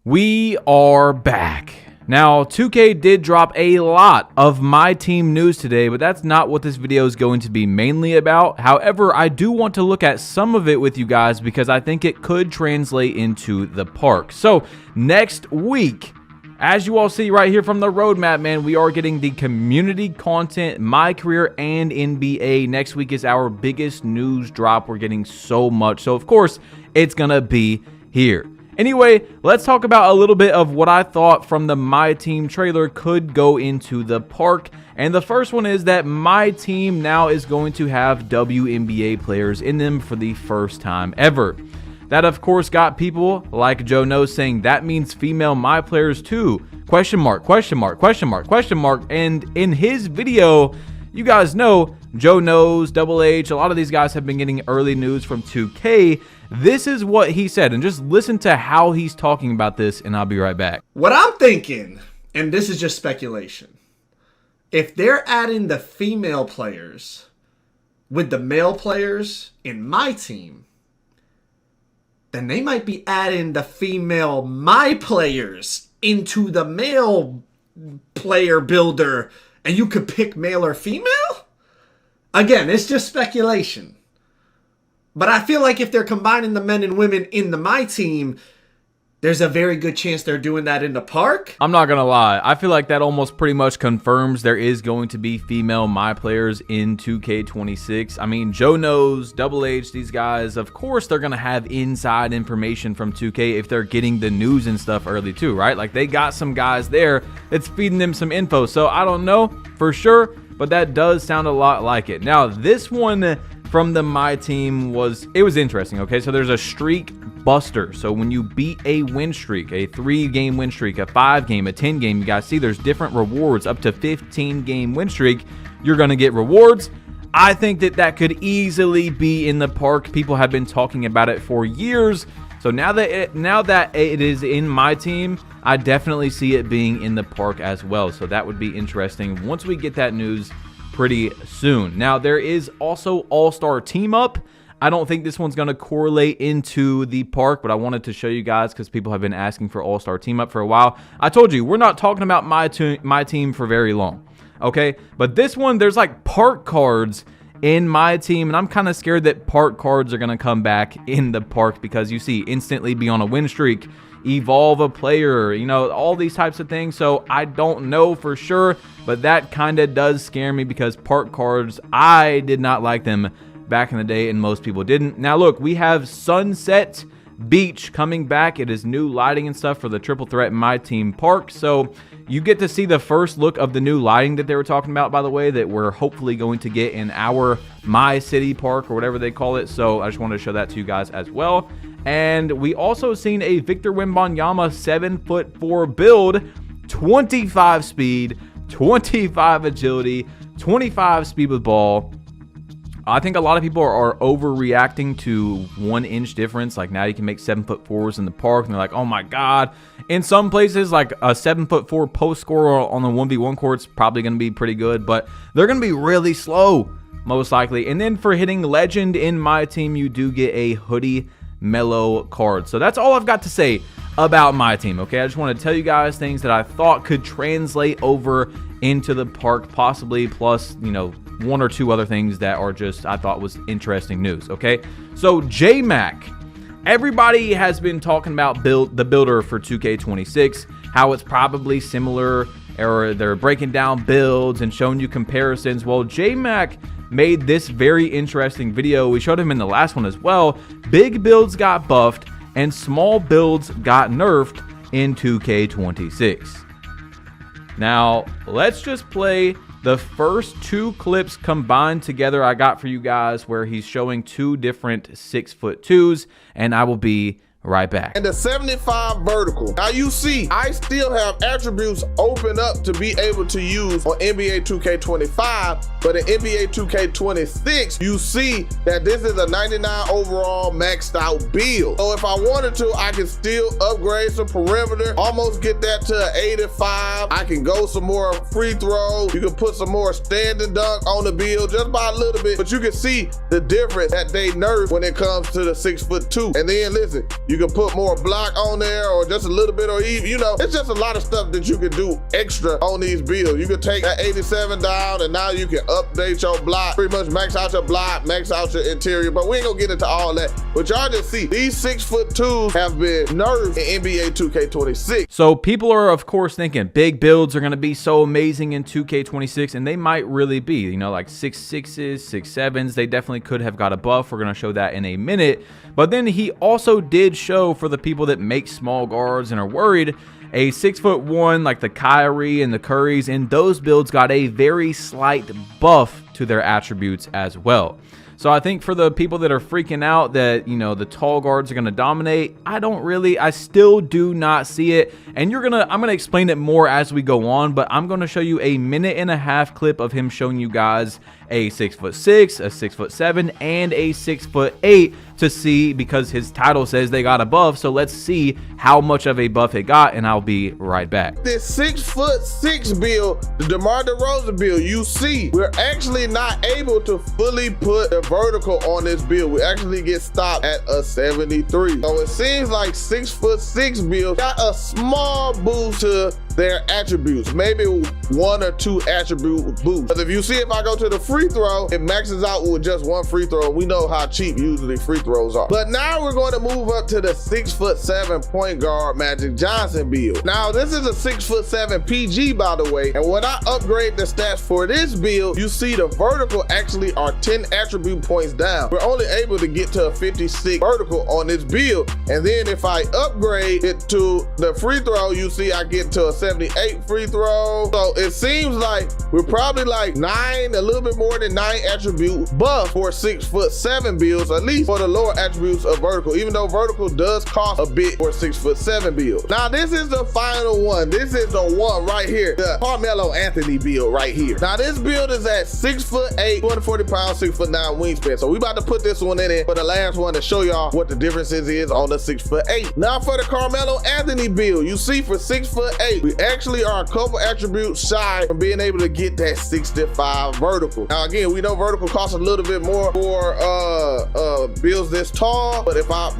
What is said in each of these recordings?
We are back. Now, 2K did drop a lot of MyTeam news today, but that's not what this video is going to be mainly about. However, I do want to look at some of it with you guys because I think it could translate into the park. So, next week, as you all see right here from the roadmap, man, we are getting the community content, My Career, and NBA. Next week is our biggest news drop. We're getting so much. So, of course, it's going to be here. Anyway, let's talk about a little bit of what I thought from the MyTeam trailer could go into the park. And the first one is that MyTeam now is going to have WNBA players in them for the first time ever. That, of course, got people like Joe Knows saying that means female My players too. Question mark, question mark, question mark, question mark. And in his video, you guys know Joe Knows, Double H, a lot of these guys have been getting early news from 2K. This is what he said, and just listen to how he's talking about this, and I'll be right back. What I'm thinking, and this is just speculation, if they're adding the female players with the male players in MyTeam, then they might be adding the female My players into the male player builder, and you could pick male or female? Again, it's just speculation. But I feel like if they're combining the men and women in the MyTeam, there's a very good chance they're doing that in the park. I'm not going to lie. I feel like that almost pretty much confirms there is going to be female My players in 2K26. I mean, Joe Knows, Double H, these guys, of course, they're going to have inside information from 2K if they're getting the news and stuff early too, right? Like, they got some guys there that's feeding them some info. So I don't know for sure, but that does sound a lot like it. Now, this one from the MyTeam was interesting. Okay, so there's a streak buster. So when you beat a win streak, a 3-game win streak, a 5-game, a 10-game, you guys see there's different rewards. Up to 15-game win streak, you're gonna get rewards. I think that could easily be in the park. People have been talking about it for years. So now that it is in MyTeam, I definitely see it being in the park as well. So that would be interesting once we get that news pretty soon. Now, there is also All-Star Team Up. I don't think this one's going to correlate into the park, but I wanted to show you guys because people have been asking for All-Star Team Up for a while. I told you, we're not talking about MyTeam for very long, okay? But this one, there's like park cards in MyTeam, and I'm kind of scared that park cards are going to come back in the park because you see instantly be on a win streak, evolve a player, you know, all these types of things. So I don't know for sure, but that kind of does scare me because park cards, I did not like them back in the day, and most people didn't. Now look, we have Sunset Beach coming back. It is new lighting and stuff for the Triple Threat MyTeam Park. So you get to see the first look of the new lighting that they were talking about, by the way, that we're hopefully going to get in our My City Park or whatever they call it. So I just wanted to show that to you guys as well. And we also seen a Victor Wembanyama 7'4" build, 25 speed, 25 agility, 25 speed with ball. I think a lot of people are overreacting to 1 inch difference. Like, now you can make 7'4" in the park, and they're like, oh my god. In some places, like a 7'4" post scorer on the 1v1 court's probably going to be pretty good, but they're going to be really slow, most likely. And then for hitting legend in MyTeam, you do get a hoodie mellow card. So that's all I've got to say about MyTeam, okay? I just want to tell you guys things that I thought could translate over into the park, possibly, plus, you know, 1 or 2 other things that are just, I thought was interesting news, okay? So J-Mac, everybody has been talking about the builder for 2K26, how it's probably similar, or they're breaking down builds and showing you comparisons. Well, J-Mac made this very interesting video. We showed him in the last one as well. Big builds got buffed and small builds got nerfed in 2K26. Now, let's just play the first 2 clips combined together I got for you guys where he's showing 2 different 6'2", and I will be right back. And the 75 vertical. Now you see, I still have attributes open up to be able to use on NBA 2K25, but in NBA 2K26, you see that this is a 99 overall maxed out build. So if I wanted to, I can still upgrade some perimeter, almost get that to an 85. I can go some more free throws. You can put some more standing dunk on the build just by a little bit, but you can see the difference that they nerf when it comes to the 6'2". And then listen, you You can put more block on there or just a little bit, or even, you know, it's just a lot of stuff that you can do extra on these builds. You can take that 87 down and now you can update your block, pretty much max out your block, max out your interior, but we ain't gonna get into all that. But y'all just see, these 6'2" have been nerfed in NBA 2K26. So people are, of course, thinking big builds are going to be so amazing in 2K26, and they might really be. You know, like 6'6s, 6'7s, they definitely could have got a buff. We're going to show that in a minute. But then he also did show, for the people that make small guards and are worried, a 6'1", like the Kyrie and the Currys, and those builds got a very slight buff to their attributes as well. So I think for the people that are freaking out that, you know, the tall guards are going to dominate, I still do not see it. And I'm going to explain it more as we go on, but I'm going to show you a 1.5-minute clip of him showing you guys a 6'6", a 6'7", and a 6'8" to see, because his title says they got a buff. So let's see how much of a buff it got, and I'll be right back. This 6'6" build, the DeMar DeRozan build, you see, we're actually not able to fully put the vertical on this build. We actually get stopped at a 73. So it seems like 6'6" build got a small boost to their attributes, maybe 1 or 2 attribute boosts. Because if you see, if I go to the free throw, it maxes out with just 1 free throw. We know how cheap usually free throws are. But now we're going to move up to the 6'7" point guard Magic Johnson build. Now this is a 6'7" PG, by the way. And when I upgrade the stats for this build, you see the vertical actually are 10 attribute points down. We're only able to get to a 56 vertical on this build. And then if I upgrade it to the free throw, you see I get to a 78 free throw. So it seems like we're probably like 9, a little bit more than 9 attribute buff for 6'7" builds, at least for the lower attributes of vertical, even though vertical does cost a bit for 6'7" build. Now this is the final one. This is the one right here, the Carmelo Anthony build right here. Now this build is at 6'8", 240 pounds, 6'9" wingspan. So we about to put this one in it for the last one to show y'all what the differences is on the 6'8". Now for the Carmelo Anthony build, you see for 6'8", we actually are a couple attributes shy from being able to get that 65 vertical. Now again, we know vertical costs a little bit more for builds this tall, but if I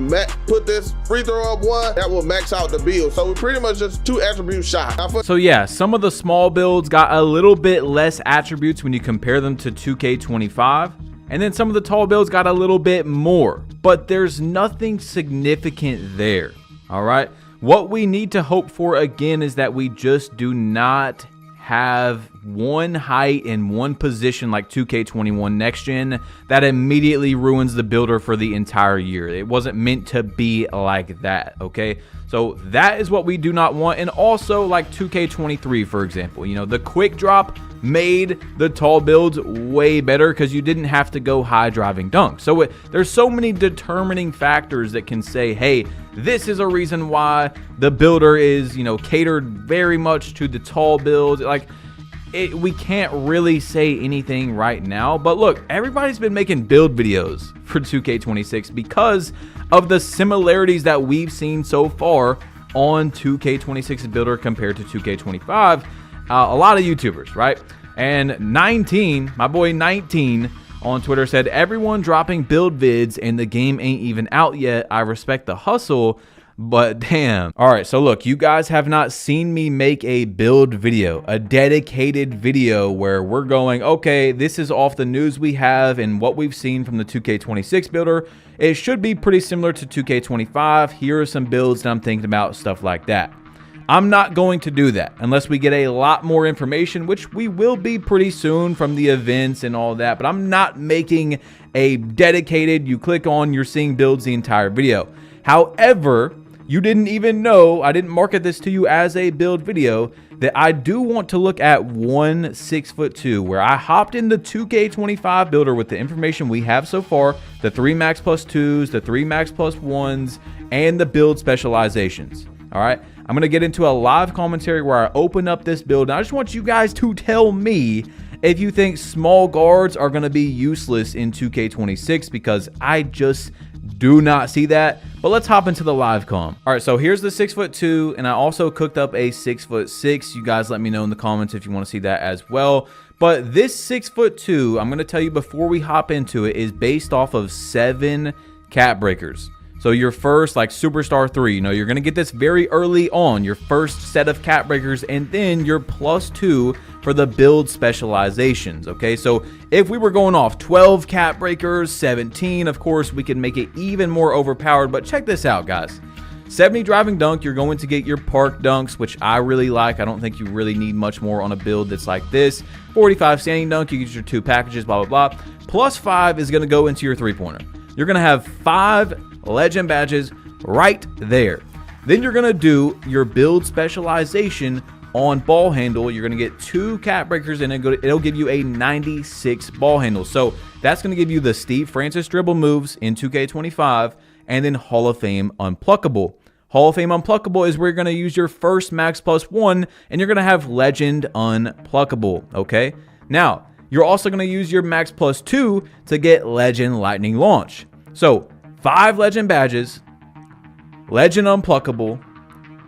put this free throw up 1, that will max out the build. So we're pretty much just 2 attributes shy. So yeah, some of the small builds got a little bit less attributes when you compare them to 2K25, and then some of the tall builds got a little bit more, but there's nothing significant there. All right, what we need to hope for again is that we just do not have one height in one position like 2K21 next gen that immediately ruins the builder for the entire year. It wasn't meant to be like that, okay? So that is what we do not want. And also like 2K23, for example, you know, the quick drop made the tall builds way better because you didn't have to go high driving dunk. So there's so many determining factors that can say, hey, this is a reason why the builder is, you know, catered very much to the tall builds. Like, we can't really say anything right now, but look, everybody's been making build videos for 2K26 because of the similarities that we've seen so far on 2K26's builder compared to 2K25. A lot of YouTubers, right? And 19, my boy 19 on Twitter said, everyone dropping build vids and the game ain't even out yet. I respect the hustle, but damn. All right, so look, you guys have not seen me make a build video, a dedicated video where we're going, okay, this is off the news we have and what we've seen from the 2K26 builder. It should be pretty similar to 2K25. Here are some builds that I'm thinking about, stuff like that. I'm not going to do that unless we get a lot more information, which we will be pretty soon from the events and all that, but I'm not making a dedicated, you click on, you're seeing builds the entire video. However, you didn't even know, I didn't market this to you as a build video, that I do want to look at one 6'2", where I hopped in the 2K25 builder with the information we have so far, the 3 max plus 2s, the 3 max plus 1s, and the build specializations. All right, I'm going to get into a live commentary where I open up this build. And I just want you guys to tell me if you think small guards are going to be useless in 2K26, because I just do not see that. But let's hop into the live comm. All right, so here's the 6'2", and I also cooked up a 6'6". You guys let me know in the comments if you want to see that as well. But this 6'2", I'm going to tell you before we hop into it, is based off of 7 cap breakers. So your first like superstar 3, you're going to get this very early on, your first set of cap breakers, and then your +2 for the build specializations. Okay, so if we were going off 12 cap breakers, 17, of course, we could make it even more overpowered. But check this out, guys. 70 driving dunk, you're going to get your park dunks, which I really like. I don't think you really need much more on a build that's like this. 45 standing dunk, you get your 2 packages, blah, blah, blah. +5 is going to go into your 3-pointer. You're going to have 5 legend badges right there. Then you're going to do your build specialization on ball handle. You're going to get 2 cap breakers, and it'll give you a 96 ball handle. So that's going to give you the Steve Francis dribble moves in 2K25, and then Hall of Fame Unpluckable. Hall of Fame Unpluckable is where you're going to use your first max +1, and you're going to have Legend Unpluckable, okay? Now, you're also going to use your max +2 to get Legend Lightning Launch. So, 5 Legend badges, Legend Unpluckable,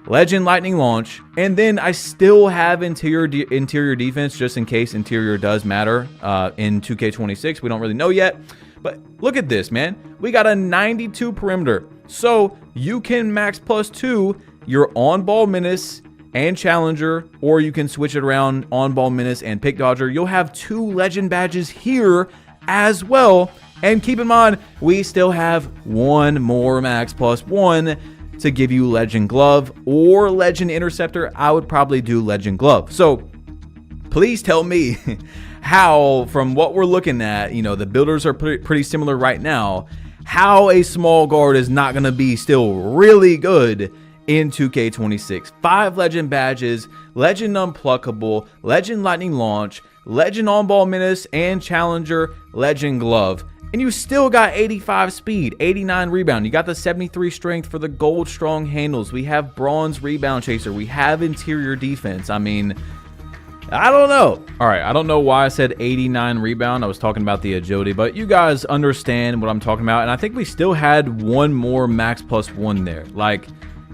Legend Lightning Launch, and then I still have interior defense just in case interior does matter in 2K26. We don't really know yet. But look at this, man. We got a 92 perimeter. So you can max +2 your on-ball menace and challenger, or you can switch it around on-ball menace and pick dodger. You'll have 2 legend badges here as well. And keep in mind, we still have 1 more max +1 to give you legend glove or legend interceptor. I would probably do legend glove. So please tell me how, from what we're looking at, the builders are pretty similar right now, how a small guard is not going to be still really good in 2K26. 5 legend badges, legend unpluckable, legend lightning launch, legend on-ball menace and challenger, legend glove. And you still got 85 speed, 89 rebound. You got the 73 strength for the gold strong handles. We have bronze rebound chaser. We have interior defense. I mean, I don't know. All right, I don't know why I said 89 rebound. I was talking about the agility, but you guys understand what I'm talking about. And I think we still had 1 more max +1 there. Like,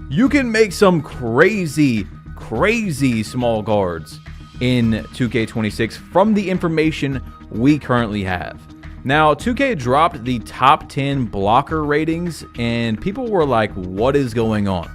you can make some crazy small guards in 2K26 from the information we currently have. Now, 2K dropped the top 10 blocker ratings, and people were like, what is going on?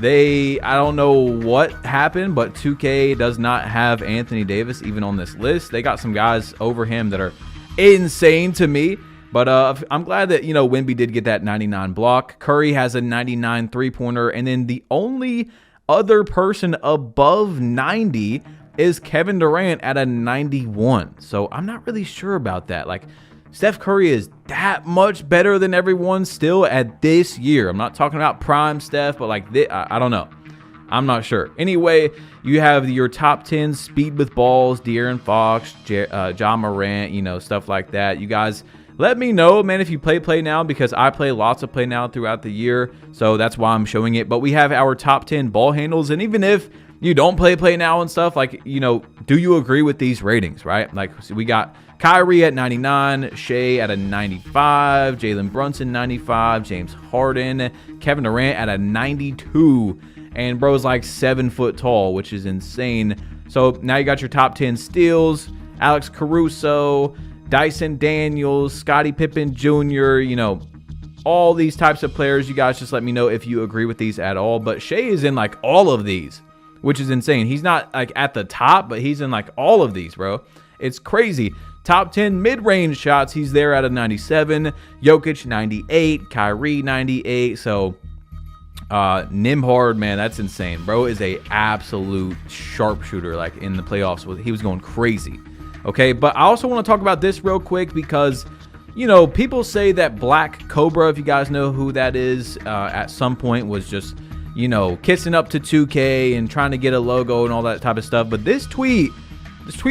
I don't know what happened, but 2K does not have Anthony Davis even on this list. They got some guys over him that are insane to me. But I'm glad that, Wemby did get that 99 block. Curry has a 99 3-pointer. And then the only other person above 90 is Kevin Durant at a 91. So I'm not really sure about that. Like, Steph Curry is that much better than everyone still at this year. I'm not talking about prime Steph, but like this, I don't know. I'm not sure. Anyway, you have your top 10 speed with balls, De'Aaron Fox, Ja Morant, stuff like that. You guys, let me know, man, if you play now, because I play lots of play now throughout the year. So that's why I'm showing it. But we have our top 10 ball handles. And even if you don't play now and stuff, like, do you agree with these ratings, right? Like, so we got Kyrie at 99, Shea at a 95, Jalen Brunson 95, James Harden, Kevin Durant at a 92, and bro's like 7 foot tall, which is insane. So now you got your top 10 steals, Alex Caruso, Dyson Daniels, Scottie Pippen Jr., all these types of players. You guys just let me know if you agree with these at all. But Shea is in like all of these, which is insane. He's not like at the top, but he's in like all of these, bro. It's crazy. Top 10 mid-range shots, he's there at a 97. Jokic, 98. Kyrie, 98. So, Nembhard, man, that's insane. Bro is a absolute sharpshooter, like in the playoffs. He was going crazy. Okay, but I also want to talk about this real quick because, people say that Black Cobra, if you guys know who that is, at some point was just, kissing up to 2K and trying to get a logo and all that type of stuff. But this tweet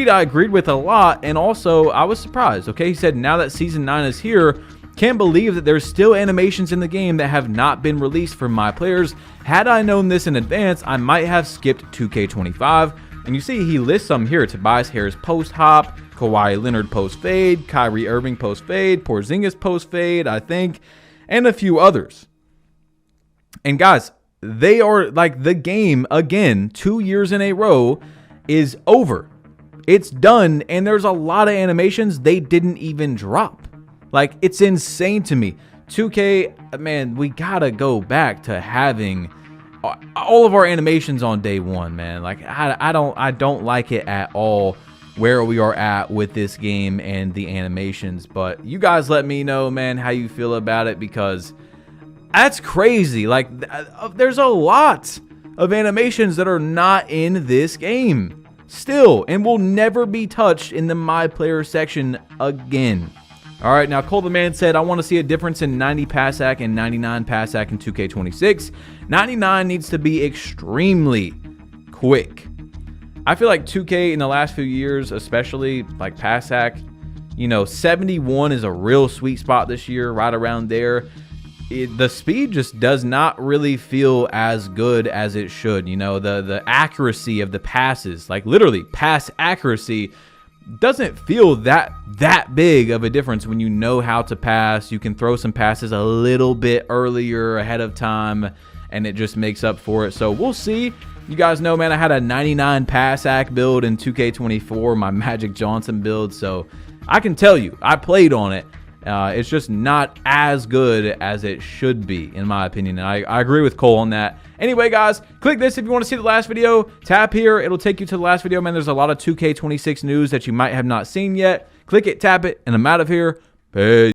I agreed with a lot, and also I was surprised. Okay, he said, now that season 9 is here, can't believe that there's still animations in the game that have not been released for my players. Had I known this in advance, I might have skipped 2K25. And you see he lists some here: Tobias Harris post hop, Kawhi Leonard post fade, Kyrie Irving post fade, Porzingis post fade, I think, and a few others. And guys, they are like, the game again 2 years in a row is over. It's done, and there's a lot of animations they didn't even drop. Like, it's insane to me. 2K, man, we gotta go back to having all of our animations on day one, man. Like I don't like it at all where we are at with this game and the animations. But you guys let me know, man, how you feel about it, because that's crazy. Like there's a lot of animations that are not in this game still and will never be touched in the My Player section again. All right, now Cole the Man said, I want to see a difference in 90 pass ac and 99 pass ac in 2K26. 99 needs to be extremely quick. I feel like 2K in the last few years, especially like pass ac, you know, 71 is a real sweet spot this year, right around there. The speed just does not really feel as good as it should. You know, the accuracy of the passes, like literally pass accuracy, doesn't feel that big of a difference when you know how to pass. You can throw some passes a little bit earlier ahead of time, and it just makes up for it. So we'll see. You guys know, man, I had a 99 pass ac build in 2K24, my Magic Johnson build, so I can tell you, I played on it. It's just not as good as it should be, in my opinion, and I agree with Cole on that. Anyway, guys, click this if you want to see the last video. Tap here. It'll take you to the last video, man. There's a lot of 2K26 news that you might have not seen yet. Click it, tap it, and I'm out of here. Peace.